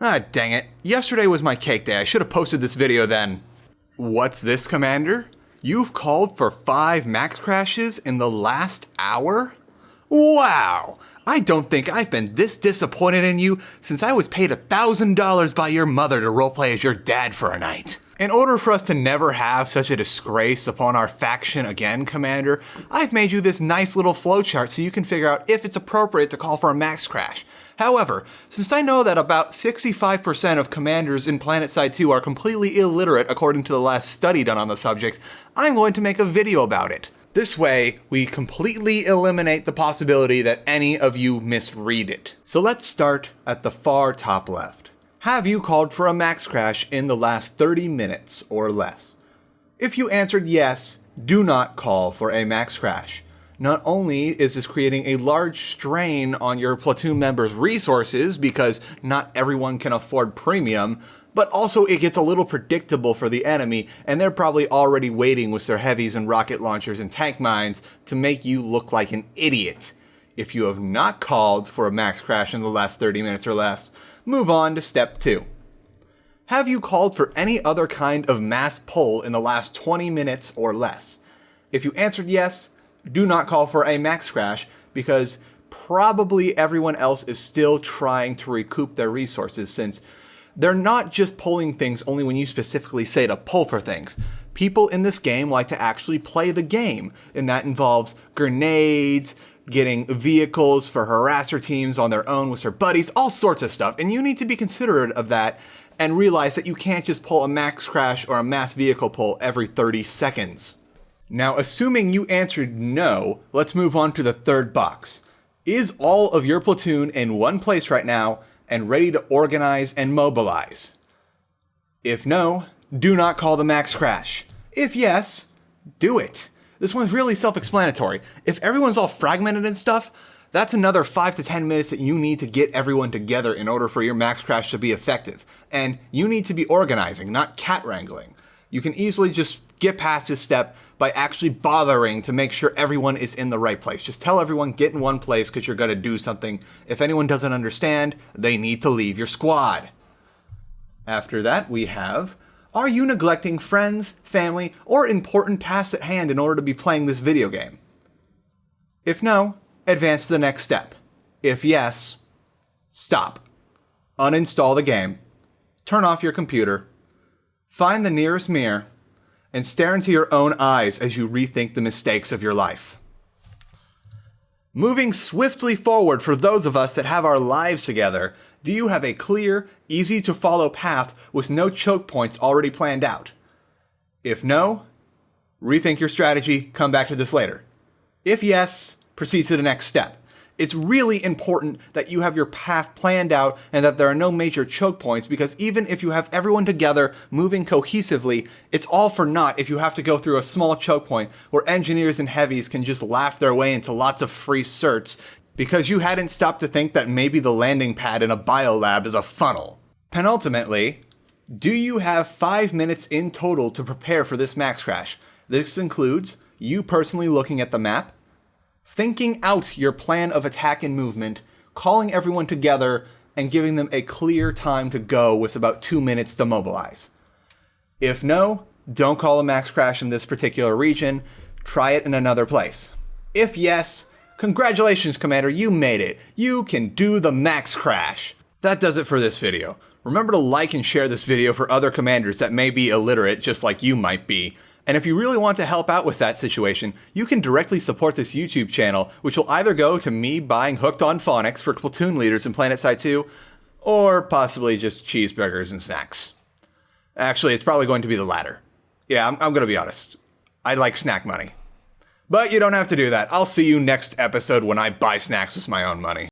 Ah, dang it. Yesterday was my cake day. I should have posted this video then. What's this, Commander? You've called for 5 max crashes in the last hour? Wow! I don't think I've been this disappointed in you since I was paid $1,000 by your mother to roleplay as your dad for a night. In order for us to never have such a disgrace upon our faction again, Commander, I've made you this nice little flowchart so you can figure out if it's appropriate to call for a max crash. However, since I know that about 65% of commanders in Planetside 2 are completely illiterate according to the last study done on the subject, I'm going to make a video about it. This way, we completely eliminate the possibility that any of you misread it. So let's start at the far top left. Have you called for a max crash in the last 30 minutes or less? If you answered yes, do not call for a max crash. Not only is this creating a large strain on your platoon members' resources because not everyone can afford premium, but also it gets a little predictable for the enemy, and they're probably already waiting with their heavies and rocket launchers and tank mines to make you look like an idiot. If you have not called for a max crash in the last 30 minutes or less, move on to step 2. Have you called for any other kind of mass pull in the last 20 minutes or less? If you answered yes, do not call for a max crash because probably everyone else is still trying to recoup their resources since they're not just pulling things only when you specifically say to pull for things. People in this game like to actually play the game, and that involves grenades, getting vehicles for harasser teams on their own with their buddies, all sorts of stuff. And you need to be considerate of that and realize that you can't just pull a max crash or a mass vehicle pull every 30 seconds. Now, assuming you answered no, let's move on to the third box. Is all of your platoon in one place right now and ready to organize and mobilize? If no, do not call the max crash. If yes, do it. This one's really self-explanatory. If everyone's all fragmented and stuff, that's another 5 to 10 minutes that you need to get everyone together in order for your max crash to be effective. And you need to be organizing, not cat wrangling. You can easily just get past this step by actually bothering to make sure everyone is in the right place. Just tell everyone, get in one place because you're going to do something. If anyone doesn't understand, they need to leave your squad. After that, we have, are you neglecting friends, family, or important tasks at hand in order to be playing this video game? If no, advance to the next step. If yes, stop. Uninstall the game. Turn off your computer. Find the nearest mirror and stare into your own eyes as you rethink the mistakes of your life. Moving swiftly forward for those of us that have our lives together, do you have a clear, easy to follow path with no choke points already planned out? If no, rethink your strategy, come back to this later. If yes, proceed to the next step. It's really important that you have your path planned out and that there are no major choke points, because even if you have everyone together moving cohesively, it's all for naught if you have to go through a small choke point where engineers and heavies can just laugh their way into lots of free certs because you hadn't stopped to think that maybe the landing pad in a biolab is a funnel. Penultimately, do you have 5 minutes in total to prepare for this max crash? This includes you personally looking at the map, thinking out your plan of attack and movement, calling everyone together, and giving them a clear time to go with about 2 minutes to mobilize. If no, don't call a max crash in this particular region, try it in another place. If yes, congratulations, Commander, you made it. You can do the max crash. That does it for this video. Remember to like and share this video for other commanders that may be illiterate just like you might be. And if you really want to help out with that situation, you can directly support this YouTube channel, which will either go to me buying Hooked on Phonics for platoon leaders in Planetside 2, or possibly just cheeseburgers and snacks. Actually, it's probably going to be the latter. Yeah, I'm going to be honest. I like snack money. But you don't have to do that. I'll see you next episode when I buy snacks with my own money.